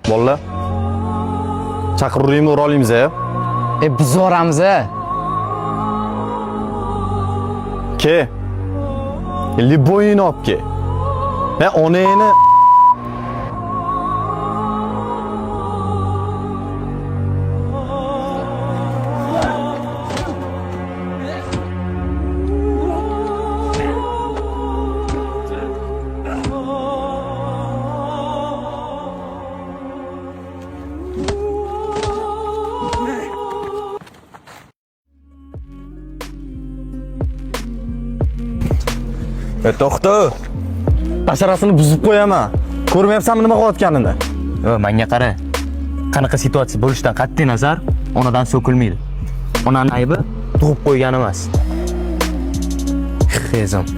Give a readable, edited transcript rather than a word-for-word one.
Bolalar. Chaqiruvringmi, o'rolimiz a? Biz boramiz a. Ke. Liboyini olib ke. Onangni to'xta. Basharasini buzib qo'yaman. Ko'rmayapsanmi nima qilayotganini? Menga qara. Qanaqa situatsiya bo'lishidan qat'iy nazar, onadan so'kilmaydi. Onaning aybi tug'ib qo'ygan emas. Xezim.